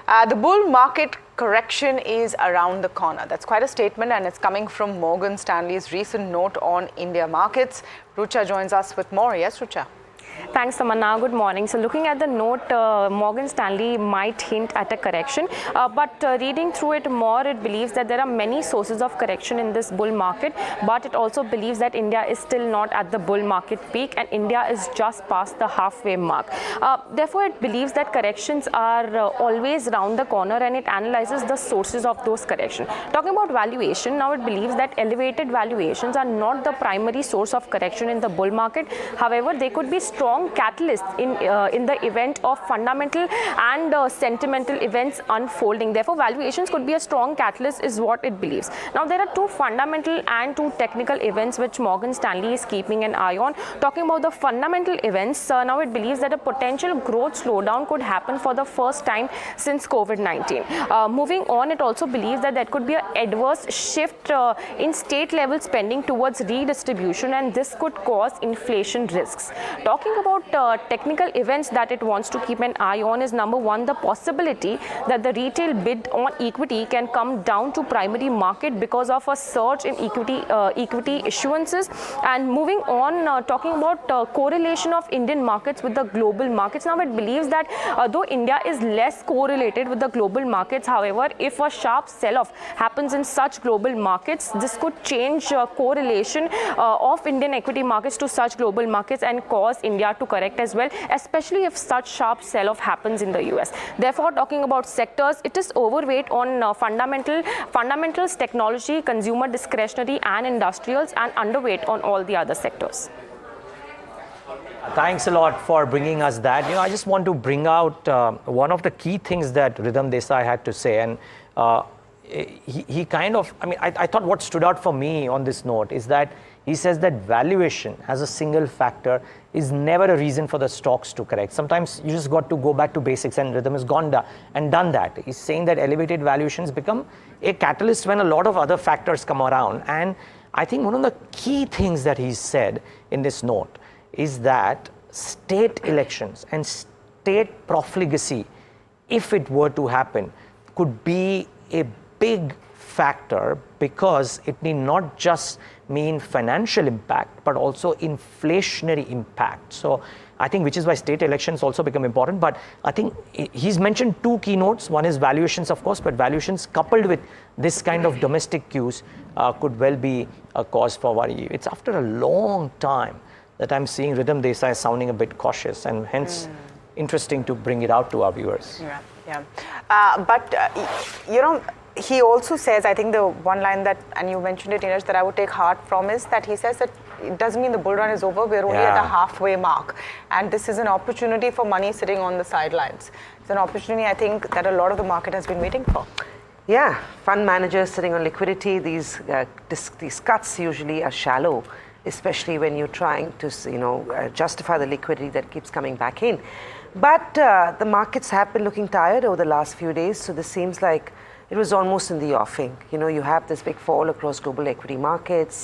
The bull market correction is around the corner. That's quite a statement, and it's coming from Morgan Stanley's recent note on India markets. Rucha joins us with more. Yes, Rucha. Thanks, Tamanna. Good morning. So looking at the note, Morgan Stanley might hint at a correction, but reading through it more, it believes that there are many sources of correction in this bull market, but it also believes that India is still not at the bull market peak and India is just past the halfway mark. Therefore, it believes that corrections are always round the corner, and it analyzes the sources of those corrections. Talking about valuation, now it believes that elevated valuations are not the primary source of correction in the bull market. However, they could be strong catalysts in the event of fundamental and sentimental events unfolding. Therefore, valuations could be a strong catalyst is what it believes. Now, there are two fundamental and two technical events which Morgan Stanley is keeping an eye on. Talking about the fundamental events, now it believes that a potential growth slowdown could happen for the first time since COVID-19. Moving on, it also believes that there could be an adverse shift in state level spending towards redistribution, and this could cause inflation risks. Talking about technical events that it wants to keep an eye on is number one, the possibility that the retail bid on equity can come down to primary market because of a surge in equity issuances. And moving on, talking about correlation of Indian markets with the global markets. Now it believes that though India is less correlated with the global markets, however, if a sharp sell-off happens in such global markets, this could change correlation of Indian equity markets to such global markets and cause India to correct as well, especially if such sharp sell-off happens in the US. Therefore, talking about sectors, it is overweight on fundamentals, technology, consumer discretionary and industrials, and underweight on all the other sectors. Thanks a lot for bringing us that. I just want to bring out one of the key things that Ridham Desai had to say, and he kind of, I thought what stood out for me on this note is that he says that valuation as a single factor is never a reason for the stocks to correct. Sometimes you just got to go back to basics, and Ridham has gone and done that. He's saying that elevated valuations become a catalyst when a lot of other factors come around. And I think one of the key things that he said in this note is that state elections and state profligacy, if it were to happen, could be a big factor, because it need not just mean financial impact but also inflationary impact. So I think which is why state elections also become important. But I think he's mentioned two keynotes. One is valuations, of course, but valuations coupled with this kind of domestic cues could well be a cause for worry. It's after a long time that I'm seeing Ridham Desai sounding a bit cautious, and hence interesting to bring it out to our viewers. He also says, I think the one line that, and you mentioned it, Neeraj, that I would take heart from is that he says that it doesn't mean the bull run is over. We're only at a halfway mark. And this is an opportunity for money sitting on the sidelines. It's an opportunity, I think, that a lot of the market has been waiting for. Yeah, fund managers sitting on liquidity, these cuts usually are shallow, especially when you're trying to, justify the liquidity that keeps coming back in. But the markets have been looking tired over the last few days, so this seems like it was almost in the offing. You have this big fall across global equity markets.